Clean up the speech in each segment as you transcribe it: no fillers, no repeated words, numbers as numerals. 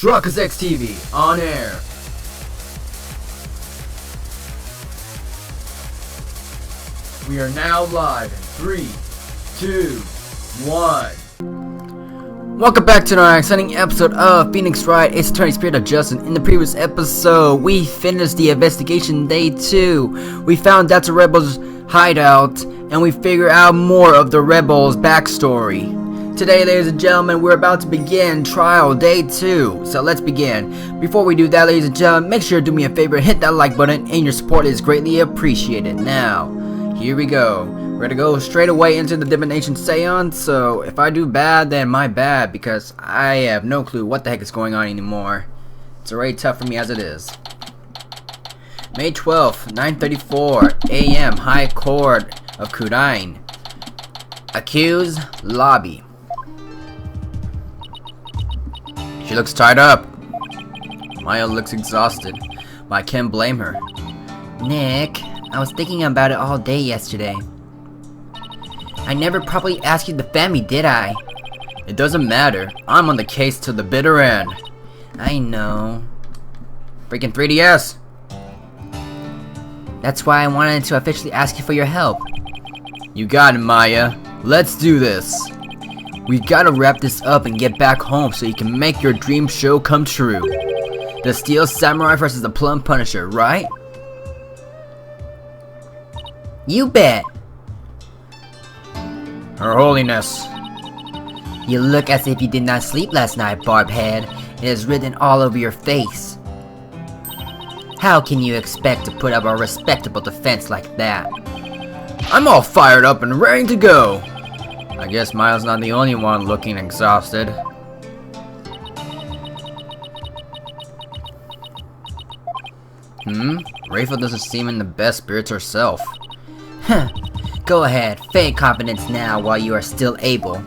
Truckers X TV on air. We are now live in 3, 2, 1. Welcome back to another exciting episode of Phoenix Wright. It's Attorney Spirit of Justice. In the previous episode, we finished the investigation day 2. We found that's a rebel's hideout, and we figured out more of the rebels' backstory. Today, ladies and gentlemen, we're about to begin trial day 2. So let's begin. Before we do that, ladies and gentlemen, make sure to do me a favor, hit that like button, and your support is greatly appreciated. Now, here we go. We're gonna go straight away into the Divination Seance. So if I do bad, then my bad, because I have no clue what the heck is going on anymore. It's already tough for me as it is. May 12th, 9:34 a.m. High Court of Khura'in. Accused lobby. She looks tied up. Maya looks exhausted, but I can't blame her. Nick, I was thinking about it all day yesterday. I never properly asked you to defend me, did I? It doesn't matter. I'm on the case to the bitter end. I know. Freaking 3DS. That's why I wanted to officially ask you for your help. You got it, Maya. Let's do this. We gotta wrap this up and get back home so you can make your dream show come true. The Steel Samurai versus the Plum Punisher, right? You bet. Her Holiness. You look as if you did not sleep last night, Barbhead. It is written all over your face. How can you expect to put up a respectable defense like that? I'm all fired up and ready to go. I guess Miles not the only one looking exhausted. Rachel doesn't seem in the best spirits herself. Huh. Go ahead, fake confidence now while you are still able.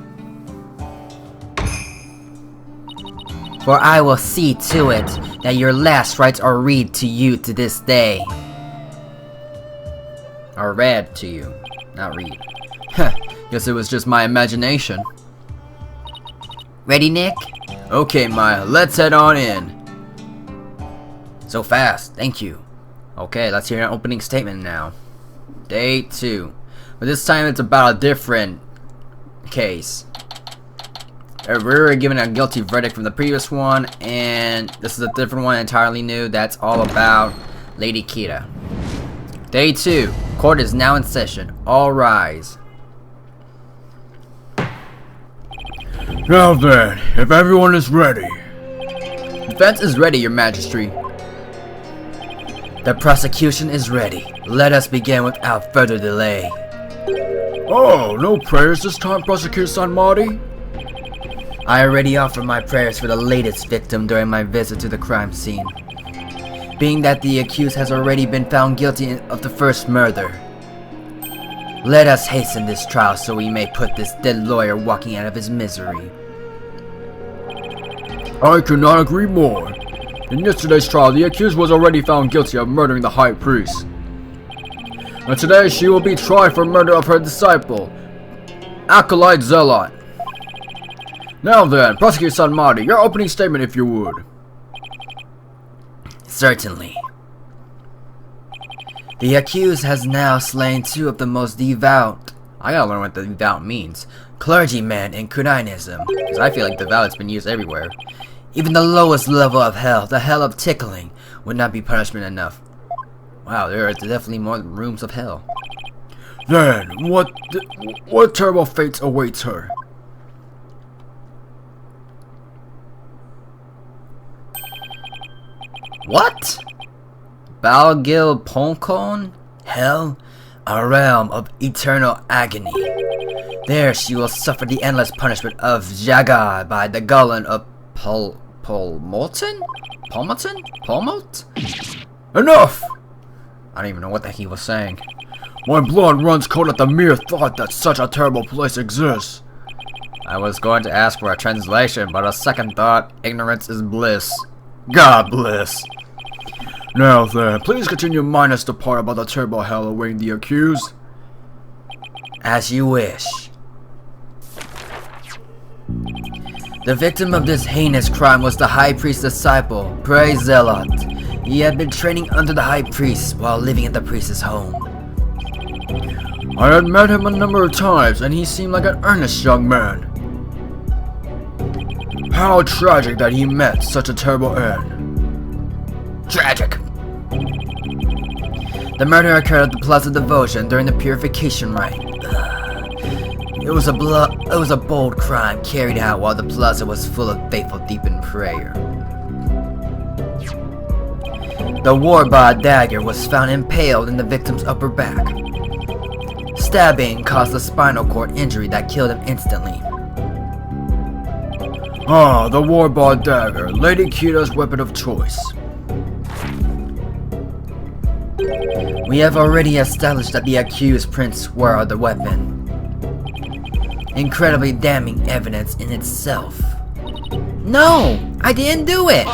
For I will see to it that your last rites are read to you to this day. Or read to you, not read. Huh, guess it was just my imagination. Ready, Nick? Okay, Maya, let's head on in. So fast, thank you. Okay, let's hear an opening statement now. Day 2. But this time it's about a different case. We were given a guilty verdict from the previous one, and this is a different one, entirely new. That's all about Lady Kita. Day 2. Court is now in session. All rise. Now then, if everyone is ready. Defense is ready, Your Majesty. The prosecution is ready. Let us begin without further delay. Oh, no prayers this time, Prosecutor San Marty? I already offered my prayers for the latest victim during my visit to the crime scene. Being that the accused has already been found guilty of the first murder. Let us hasten this trial so we may put this dead lawyer walking out of his misery. I cannot agree more. In yesterday's trial, the accused was already found guilty of murdering the High Priest. And today she will be tried for murder of her disciple, Acolyte Zeh'lot. Now then, Prosecutor San Marty, your opening statement if you would. Certainly. The accused has now slain 2 of the most devout, I gotta learn what the devout means. clergymen in Khura'ism. Because I feel like devout has been used everywhere. Even the lowest level of hell, the hell of tickling, would not be punishment enough. Wow, there are definitely more rooms of hell. Then, what terrible fates awaits her? What? Balgil Ponkon? Hell, a realm of eternal agony. There she will suffer the endless punishment of Jagar by the Golan of Palmoten? Enough! I don't even know what the heck he was saying. My blood runs cold at the mere thought that such a terrible place exists. I was going to ask for a translation, but a second thought, ignorance is bliss. God bless. Now then, please continue minus the part about the terrible hell awaiting the accused. As you wish. The victim of this heinous crime was the High Priest's disciple, Zeh'lot. He had been training under the High Priest while living at the priest's home. I had met him a number of times, and he seemed like an earnest young man. How tragic that he met such a terrible end. Tragic. The murder occurred at the Plaza Devotion during the Purification Rite. It was a bold crime carried out while the plaza was full of faithful deep in prayer. The Warbod dagger was found impaled in the victim's upper back. Stabbing caused a spinal cord injury that killed him instantly. Ah, the Warbod dagger, Lady Kira's weapon of choice. We have already established that the accused prints were the weapon. Incredibly damning evidence in itself. No! I didn't do it!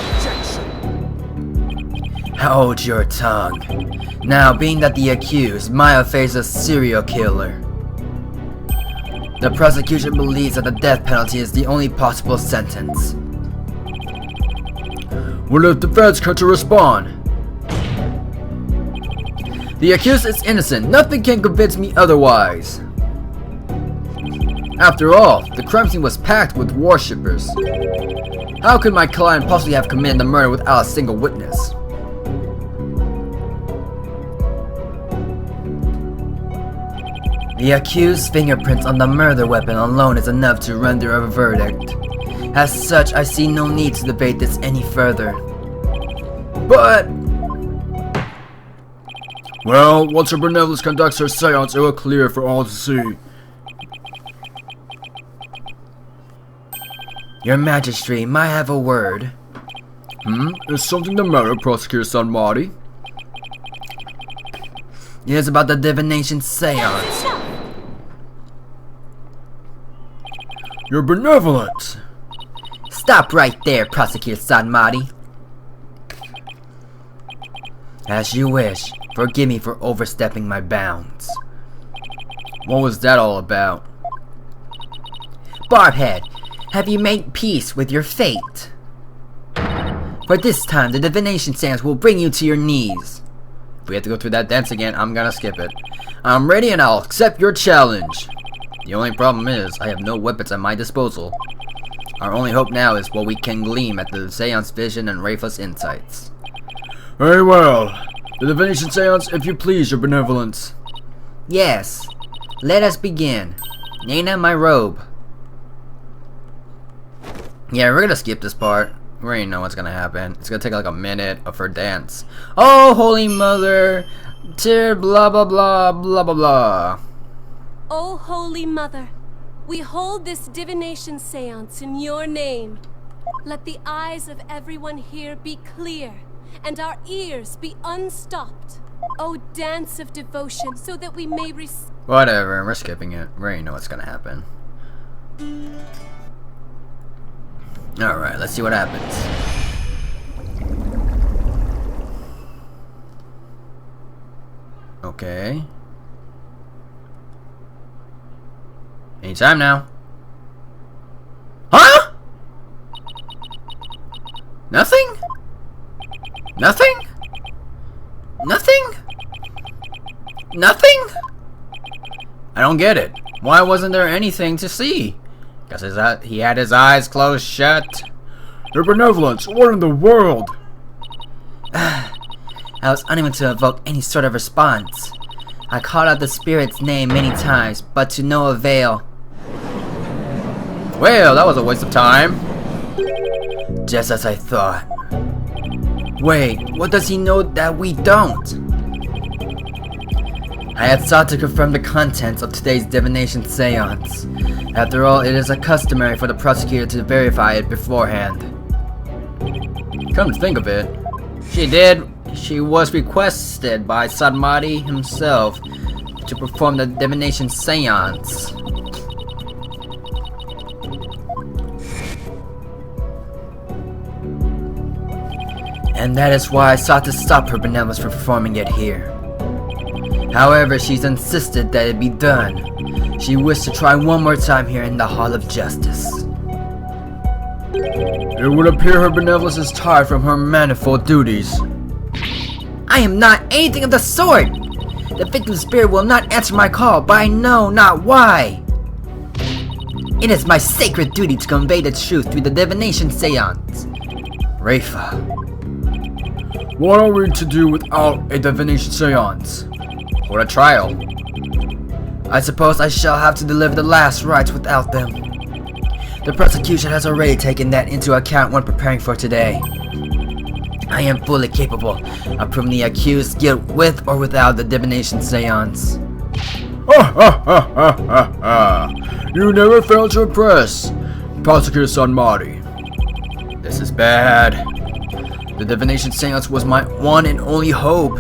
Hold your tongue. Now, being that the accused, Maya faces a serial killer, the prosecution believes that the death penalty is the only possible sentence. Will the defense care to respond? The accused is innocent. Nothing can convince me otherwise. After all, the crime scene was packed with worshippers. How could my client possibly have committed the murder without a single witness? The accused's fingerprints on the murder weapon alone is enough to render a verdict. As such, I see no need to debate this any further. But... Well, once her benevolence conducts her seance, it will clear for all to see. Your Majesty, may I have a word? Is something the matter, Prosecutor Sanmari? It is about the Divination Seance. Your benevolence! Stop right there, Prosecutor Sanmari. As you wish. Forgive me for overstepping my bounds. What was that all about? Barbhead, have you made peace with your fate? For this time, the Divination Seance will bring you to your knees. If we have to go through that dance again, I'm gonna skip it. I'm ready and I'll accept your challenge. The only problem is, I have no weapons at my disposal. Our only hope now is what we can glean at the Seance vision and Rafa's insights. Very well. The Divination Seance, if you please, your benevolence. Yes. Let us begin. Nana, my robe. Yeah, we're gonna skip this part. We already know what's gonna happen. It's gonna take like a minute of her dance. Oh, Holy Mother! Tear blah blah blah blah blah blah. O Holy Mother, we hold this divination seance in your name. Let the eyes of everyone here be clear, and our ears be unstopped. O dance of devotion, so that we may Whatever, we're skipping it. We already know what's gonna happen. Alright, let's see what happens. Okay. Anytime now. Huh? Nothing? Nothing? Nothing? Nothing? I don't get it. Why wasn't there anything to see? Guess he had his eyes closed shut. Your benevolence, what in the world? I was unable to evoke any sort of response. I called out the spirit's name many times, but to no avail. Well, that was a waste of time. Just as I thought. Wait, what does he know that we don't? I had sought to confirm the contents of today's divination seance. After all, it is customary for the prosecutor to verify it beforehand. Come to think of it, she was requested by Sanmari himself to perform the divination seance. And that is why I sought to stop her benevolence from performing it here. However, she's insisted that it be done. She wished to try one more time here in the Hall of Justice. It would appear her benevolence is tired from her manifold duties. I am not anything of the sort! The victim's spirit will not answer my call, but I know not why! It is my sacred duty to convey the truth through the Divination Seance. Rafa, what are we to do without a Divination Seance? Or a trial. I suppose I shall have to deliver the last rites without them. The prosecution has already taken that into account when preparing for today. I am fully capable of proving the accused's guilt with or without the Divination Seance. Ha ha ha ha ha ha! You never fail to impress, Prosecutor Son Marty. This is bad. The Divination Seance was my one and only hope.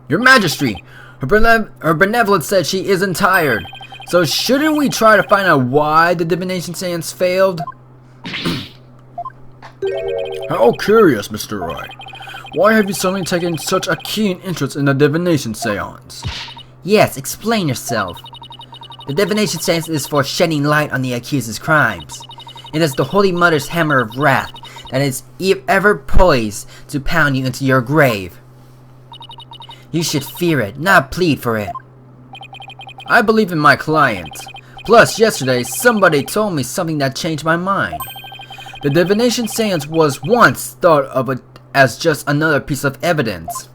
Your Majesty, her benevolence said she isn't tired. So shouldn't we try to find out why the Divination Seance failed? How curious, Mr. Wright. Why have you suddenly taken such a keen interest in the Divination Seance? Yes, explain yourself. The Divination Seance is for shedding light on the accused's crimes. It is the Holy Mother's hammer of wrath that is ever poised to pound you into your grave. You should fear it, not plead for it. I believe in my client. Plus, yesterday, somebody told me something that changed my mind. The Divination Seance was once thought of as just another piece of evidence.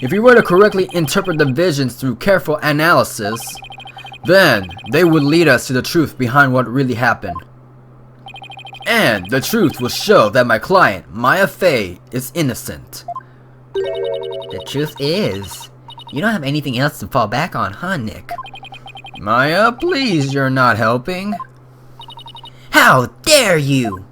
If you were to correctly interpret the visions through careful analysis, then they would lead us to the truth behind what really happened. And the truth will show that my client, Maya Fey, is innocent. The truth is, you don't have anything else to fall back on, huh, Nick? Maya, please, you're not helping. How dare you!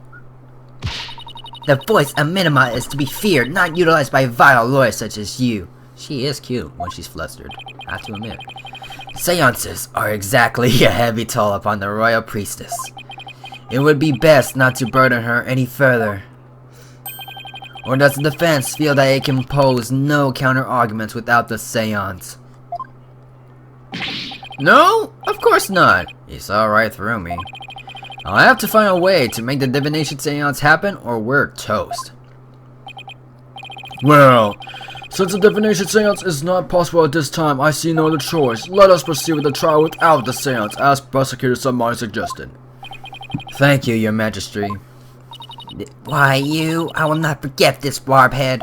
The voice of Minima is to be feared, not utilized by vile lawyers such as you. She is cute when she's flustered, I have to admit. Seances are exactly a heavy toll upon the royal priestess. It would be best not to burden her any further. Or does the defense feel that it can pose no counter-arguments without the seance? No, of course not. He saw right through me. I'll have to find a way to make the Divination Seance happen or we're toast. Well, since the Divination Seance is not possible at this time, I see no other choice. Let us proceed with the trial without the Seance, as Prosecutor Son Marty suggested. Thank you, Your Majesty. Why, I will not forget this, Barbhead.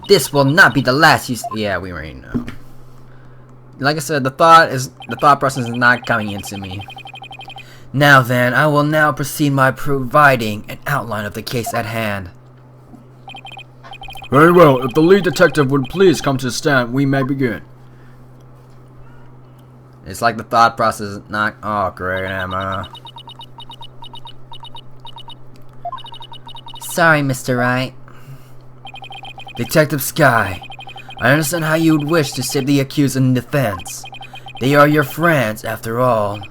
This will not be the last you yeah, we already know. Like I said, the thought process is not coming into me. Now then, I will now proceed by providing an outline of the case at hand. Very well, if the lead detective would please come to the stand, we may begin. It's like the thought process is not. Oh, great, Emma. Sorry, Mr. Wright. Detective Sky, I understand how you would wish to save the accused in defense. They are your friends, after all.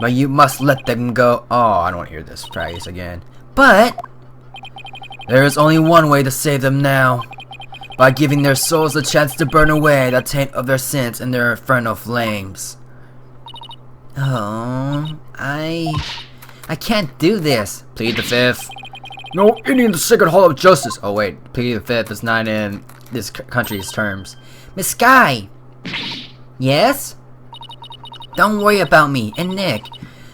But you must let them go. Oh, I don't want to hear this phrase again. But there is only one way to save them now. By giving their souls a chance to burn away the taint of their sins in their infernal flames. oh, I can't do this. Plead the fifth. No, Indian the Sacred Hall of Justice. Oh wait, plead the fifth is not in this country's terms. Miss Sky. Yes? Don't worry about me and Nick.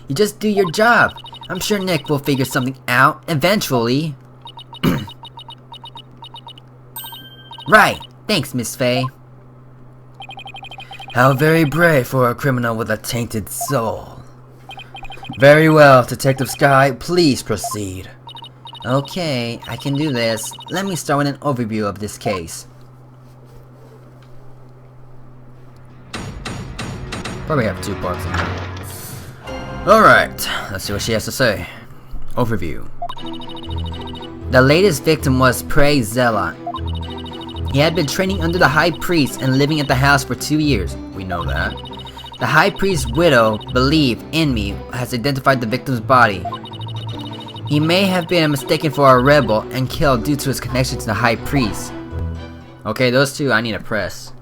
You just do your job. I'm sure Nick will figure something out eventually. Right. Thanks, Miss Fey. How very brave for a criminal with a tainted soul. Very well, Detective Sky, please proceed. Okay, I can do this. Let me start with an overview of this case. Probably have two parts in that. Alright, let's see what she has to say. Overview. The latest victim was Zeh'lot. He had been training under the High Priest and living at the house for 2 years. We know that. The High Priest's widow, Believe in Me, has identified the victim's body. He may have been mistaken for a rebel and killed due to his connection to the High Priest. Okay, those two I need to press.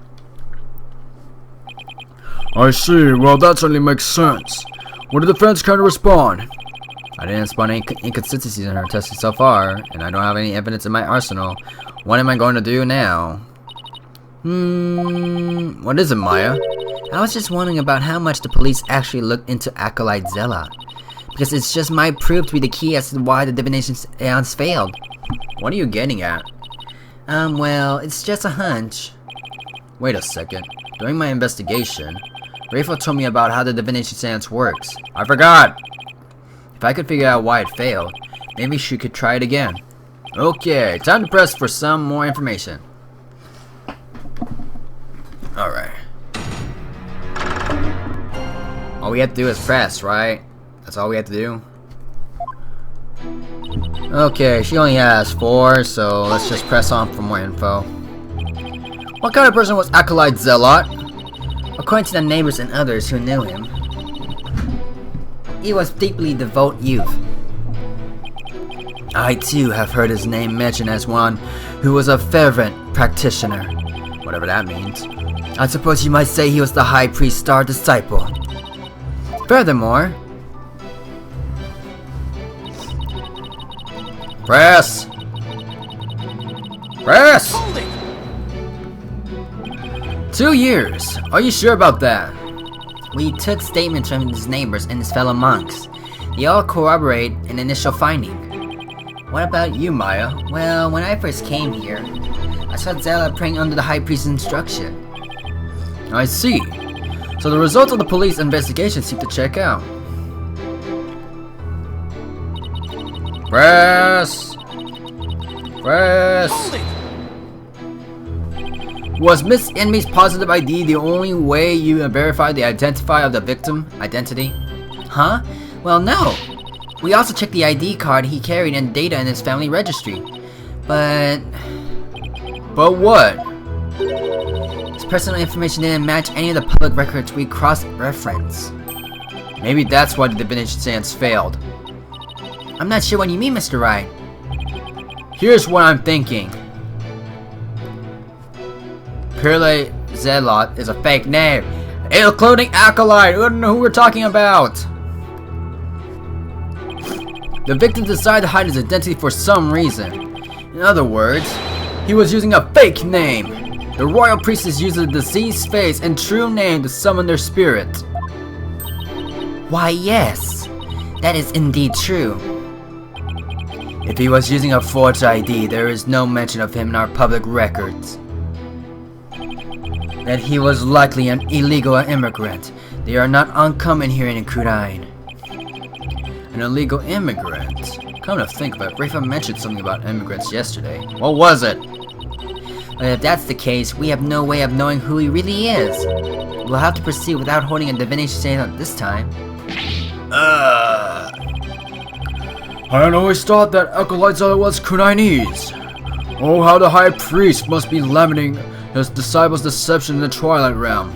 I see, well that certainly makes sense. What did the defense kind of respond? I didn't spot any inconsistencies in her testing so far, and I don't have any evidence in my arsenal. What am I going to do now? What is it, Maya? I was just wondering about how much the police actually looked into Acolyte Zeh'lot. Because it's just might prove to be the key as to why the Divination Seance failed. What are you getting at? Well, it's just a hunch. Wait a second. During my investigation, Wright told me about how the Divination Seance works. I forgot! If I could figure out why it failed, maybe she could try it again. Okay, time to press for some more information. Alright. All we have to do is press, right? That's all we have to do? Okay, she only has 4, so let's just press on for more info. What kind of person was Acolyte Zeh'lot? According to the neighbors and others who knew him, he was deeply devout youth. I too have heard his name mentioned as one who was a fervent practitioner. Whatever that means. I suppose you might say he was the High Priest's star disciple. Furthermore, press! Press! 2 years. Are you sure about that? We took statements from his neighbors and his fellow monks. They all corroborate an initial finding. What about you, Maya? Well, when I first came here, I saw Zeh'lot praying under the High Priest's instruction. I see. So the results of the police investigation seem to check out. Press! Press! Was Miss Envy's positive ID the only way you verified the identity of the victim identity? Huh? Well, no. We also checked the ID card he carried and data in his family registry. But what? His personal information didn't match any of the public records we cross-referenced. Maybe that's why the Divination Seance failed. I'm not sure what you mean, Mr. Wright. Here's what I'm thinking. Purely Zeh'lot is a fake name, including Acolyte. We don't know who we're talking about. The victim decided to hide his identity for some reason. In other words, he was using a fake name. The royal priestess used the deceased's face and true name to summon their spirit. Why, yes. That is indeed true. If he was using a forged ID, there is no mention of him in our public records. That he was likely an illegal immigrant. They are not uncommon here in Khura'in. An illegal immigrant? Come to think of it, Rafa mentioned something about immigrants yesterday. What was it? But if that's the case, we have no way of knowing who he really is. We'll have to proceed without holding a divination seance this time. I had always thought that Acolyte was Khura'inese. Oh, how the High Priest must be lamenting his disciples' deception in the Twilight Realm.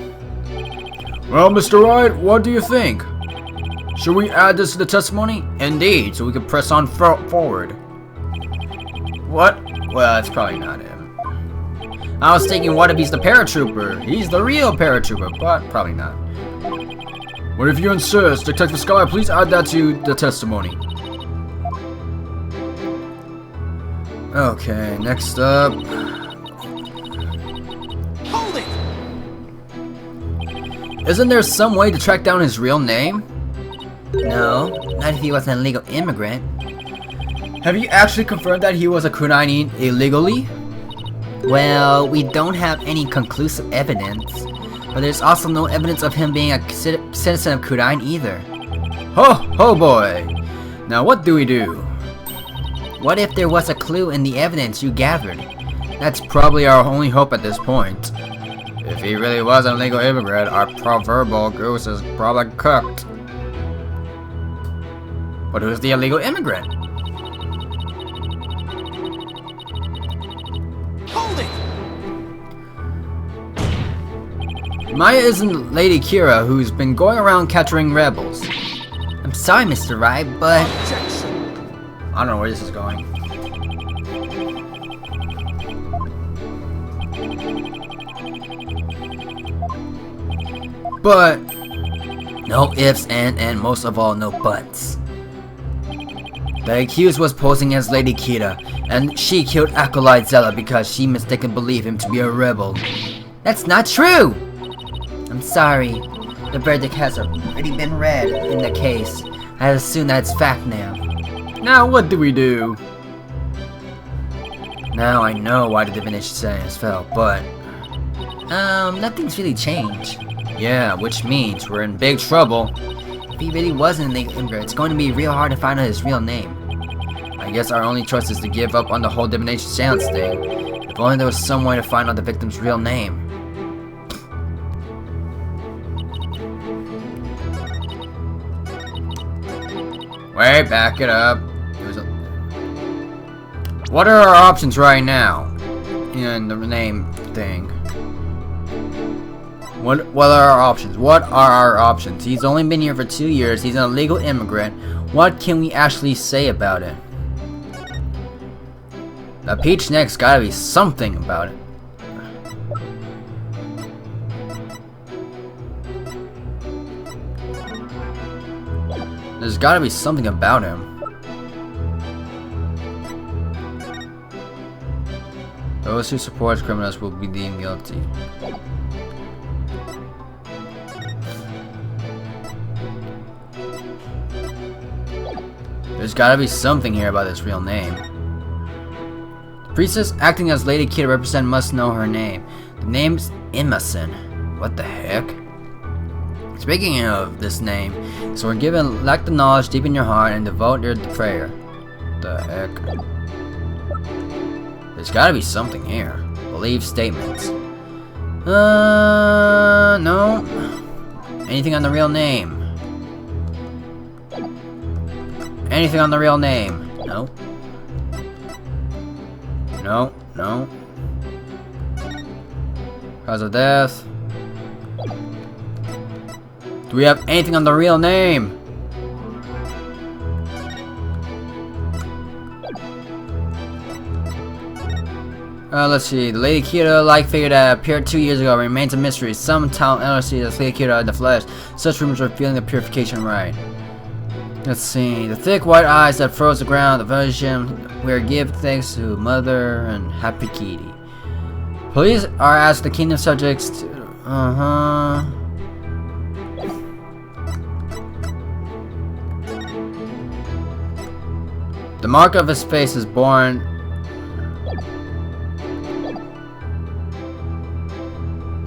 Well, Mr. Wright, what do you think? Should we add this to the testimony? Indeed, so we can press on forward. What? Well, it's probably not him. I was thinking, what if he's the paratrooper? He's the real paratrooper, but probably not. But if you insist, Detective Sky, please add that to the testimony. Okay, next up. Hold it! Isn't there some way to track down his real name? No, not if he was an illegal immigrant. Have you actually confirmed that he was a Khura'in illegally? Well, we don't have any conclusive evidence, but there's also no evidence of him being a citizen of Khura'in either. Ho boy! Now what do we do? What if there was a clue in the evidence you gathered? That's probably our only hope at this point. If he really was an illegal immigrant, our proverbial goose is probably cooked. But who's the illegal immigrant? Hold it! Maya isn't Lady Kira, who's been going around capturing rebels. I'm sorry, Mr. Wright, but I don't know where this is going. But No ifs and most of all, no buts. The accused was posing as Lady Kira, and she killed Acolyte Zeh'lot because she mistakenly believed him to be a rebel. That's not true! I'm sorry. The verdict has already been read in the case. I assume that's fact now. Now what do we do? Now I know why the Divination Seance fell, but... Nothing's really changed. yeah, which means we're in big trouble. If he really wasn't an immigrant, it's going to be real hard to find out his real name. I guess our only choice is to give up on the whole Divination Seance thing. If only there was some way to find out the victim's real name. Wait, back it up. What are our options right now? In the name thing. What are our options? What are our options? He's only been here for 2 years. He's an illegal immigrant. What can we actually say about it? The peach neck's gotta be something about it. There's gotta be something about him. Those who support criminals will be deemed guilty. There's gotta be something here about his real name. The priestess acting as Lady Kira represent must know her name. The name's Emerson. What the heck? Speaking of this name, so we're given lack the knowledge deep in your heart and devote your prayer. The heck? There's gotta be something here. Believe statements. No. Anything on the real name? Anything on the real name? No. No. Cause of death. Do we have anything on the real name? Let's see. The Lady Kira-like figure that appeared 2 years ago remains a mystery. Some town elders see the Lady Kira in the flesh. Such rumors are feeling the purification right. Let's see. The thick white eyes that froze the ground. The version where give thanks to Mother and Happy Kitty. Police are asked the kingdom subjects to... The mark of his face is born...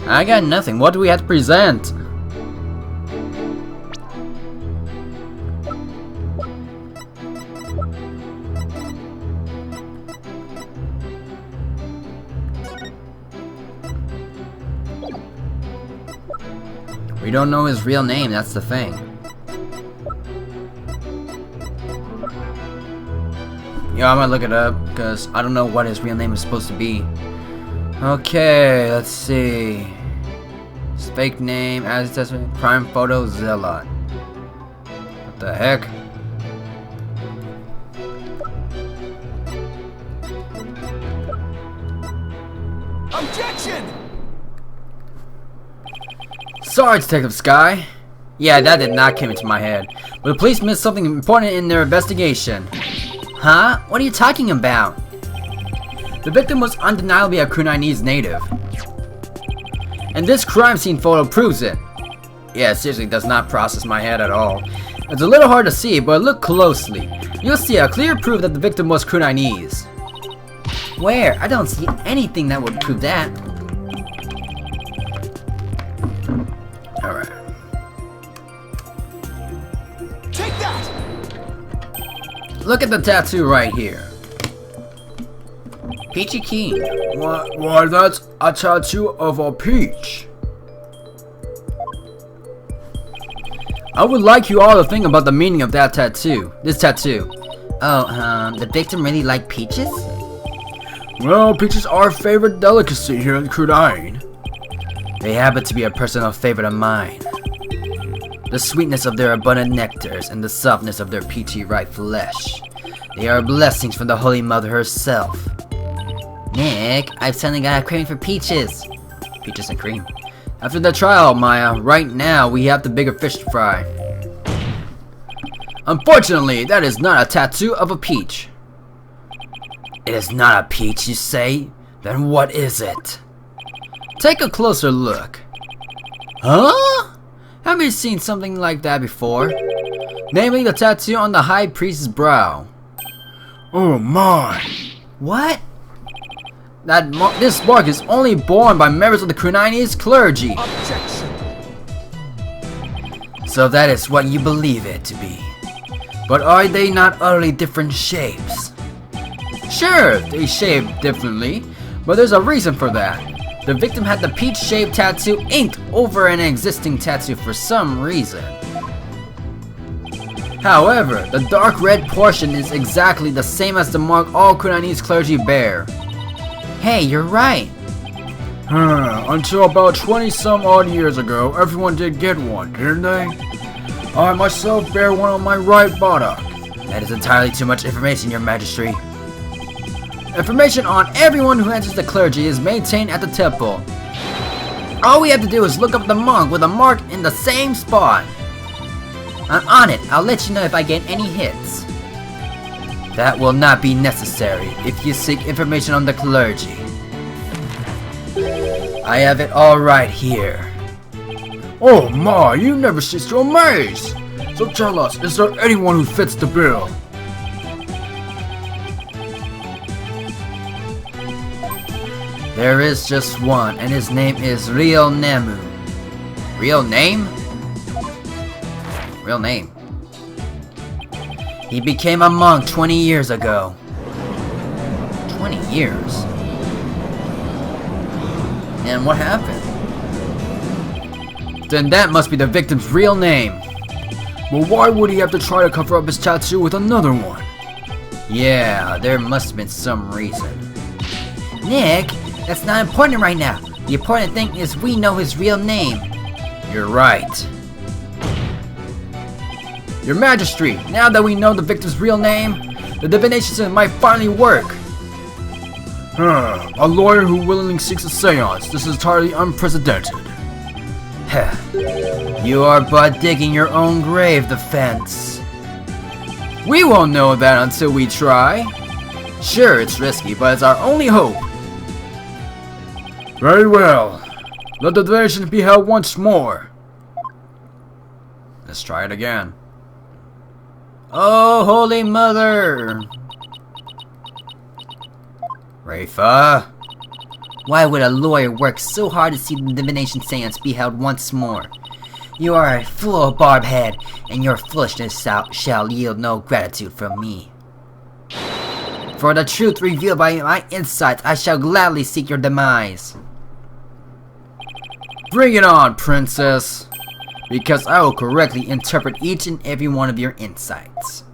I got nothing. What do we have to present? We don't know his real name, that's the thing. Yeah, I'm gonna look it up, because I don't know what his real name is supposed to be. Okay, let's see. His fake name, as it says, crime photo, Zeh'lot. What the heck? Objection! Sorry, Detective Sky. Yeah, that did not come into my head. But the police missed something important in their investigation. Huh? What are you talking about? The victim was undeniably a Khura'inese native. And this crime scene photo proves it. Yeah, it seriously does not process my head at all. It's a little hard to see, but look closely. You'll see a clear proof that the victim was Khura'inese. Where? I don't see anything that would prove that. Alright. Take that! Look at the tattoo right here. Peachy Keen. Why, that's a tattoo of a peach. I would like you all to think about the meaning of that tattoo. This tattoo. Oh, the victim really liked peaches? Well, peaches are a favorite delicacy here in Khura'in. They happen to be a personal favorite of mine. The sweetness of their abundant nectars and the softness of their peachy ripe flesh. They are blessings from the Holy Mother herself. Nick, I've suddenly got a craving for peaches. Peaches and cream. After the trial, Maya, right now we have the bigger fish to fry. Unfortunately, that is not a tattoo of a peach. It is not a peach, you say? Then what is it? Take a closer look. Huh? Have you seen something like that before? Namely, the tattoo on the High Priest's brow. Oh my! What? This mark is only borne by members of the Khura'in's clergy. Objection. So that is what you believe it to be. But are they not utterly different shapes? Sure, they shape differently, but there's a reason for that. The victim had the peach-shaped tattoo inked over an existing tattoo for some reason. However, the dark red portion is exactly the same as the mark all Khura'in's clergy bear. Hey, you're right. Until about 20-some odd years ago, everyone did get one, didn't they? I myself bear one on my right buttock. That is entirely too much information, your majesty. Information on everyone who enters the clergy is maintained at the temple. All we have to do is look up the monk with a mark in the same spot. I'm on it. I'll let you know if I get any hits. That will not be necessary if you seek information on the clergy. I have it all right here. Oh my, you never cease to amaze! So tell us, is there anyone who fits the bill? There is just one, and his name is Real Nemu. Real name? Real name. He became a monk 20 years ago. 20 years? And what happened? Then that must be the victim's real name. Well, why would he have to try to cover up his tattoo with another one? Yeah, there must have been some reason. Nick, that's not important right now. The important thing is we know his real name. You're right. Your Majesty, now that we know the victim's real name, the divination might finally work. A lawyer who willingly seeks a seance. This is entirely unprecedented. You are but digging your own grave, defense. We won't know that until we try. Sure, it's risky, but it's our only hope. Very well. Let the divination be held once more. Let's try it again. Oh, Holy Mother! Rafa? Why would a lawyer work so hard to see the divination seance be held once more? You are a fool, Barbhead, and your foolishness shall yield no gratitude from me. For the truth revealed by my insights, I shall gladly seek your demise. Bring it on, princess! Because I will correctly interpret each and every one of your insights.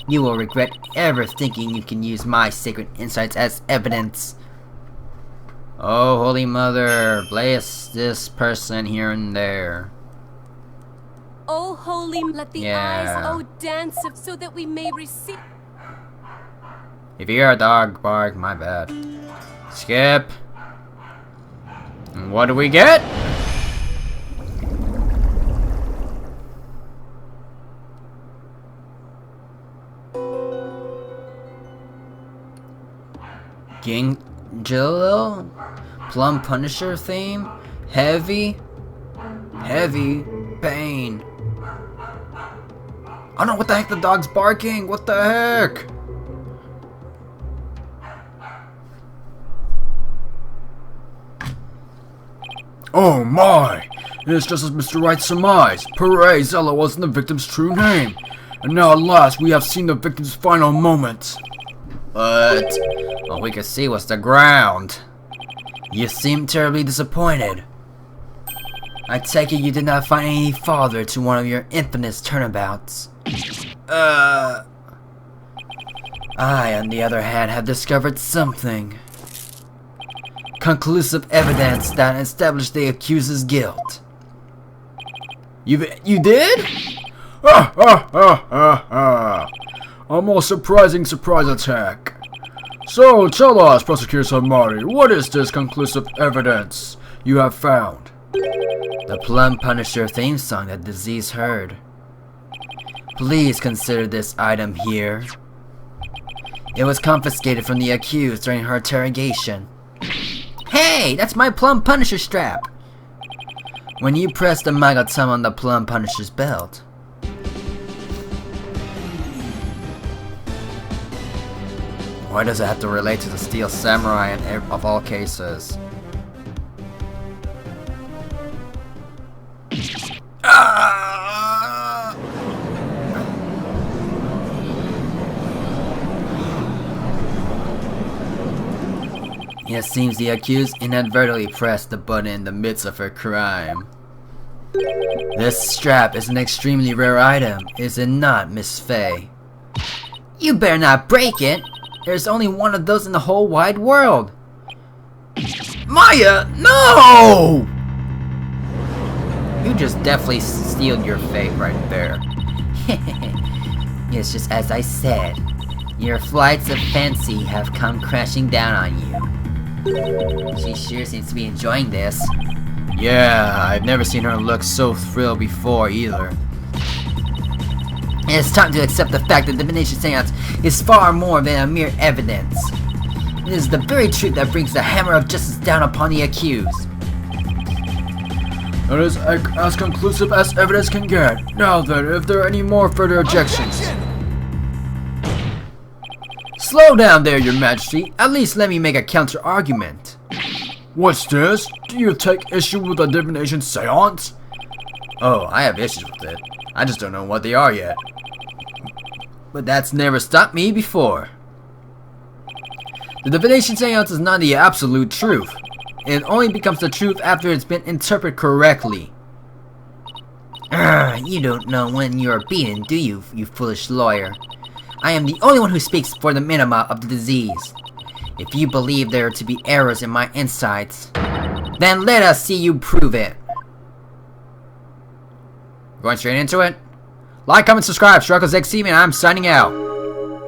You will regret ever thinking you can use my sacred insights as evidence. Oh, Holy Mother, bless this person here and there. Oh, holy, let the eyes, oh, dance so that we may receive. If you hear a dog bark, my bad. Skip. And what do we get? Zeh'lot? Plum Punisher theme? Heavy pain. I don't know what the heck the dog's barking. What the heck? Oh my! It's just as Mr. Wright surmised. Hooray, Zeh'lot wasn't the victim's true name. And now at last we have seen the victim's final moments. But all we could see was the ground. You seem terribly disappointed. I take it you did not find any father to one of your infamous turnabouts. I, on the other hand, have discovered something. Conclusive evidence that established the accuser's guilt. You did? A most surprising surprise attack. So, tell us, Prosecutor Samari, what is this conclusive evidence? you have found? The Plum Punisher theme song that Disease heard. Please consider this item here. It was confiscated from the accused during her interrogation. Hey, that's my Plum Punisher strap! When you press the Magatum on the Plum Punisher's belt. Why does it have to relate to the Steel Samurai of all cases? It seems the accused inadvertently pressed the button in the midst of her crime. This strap is an extremely rare item, is it not, Miss Faye? You better not break it! There's only one of those in the whole wide world! Maya, no! You just definitely sealed your fate right there. It's just as I said. Your flights of fancy have come crashing down on you. She sure seems to be enjoying this. Yeah, I've never seen her look so thrilled before either. It's time to accept the fact that Divination Seance is far more than a mere evidence. It is the very truth that brings the hammer of justice down upon the accused. That is as conclusive as evidence can get. Now then, if there are any more further objections. Slow down there, Your Majesty. At least let me make a counter-argument. What's this? Do you take issue with the Divination Seance? Oh, I have issues with it. I just don't know what they are yet. But that's never stopped me before. The Divination Seance is not the absolute truth. It only becomes the truth after it's been interpreted correctly. You don't know when you're beaten, do you, you foolish lawyer? I am the only one who speaks for the minima of the disease. If you believe there are to be errors in my insights, then let us see you prove it. Going straight into it? Like, comment, subscribe. Struggles X and I'm signing out.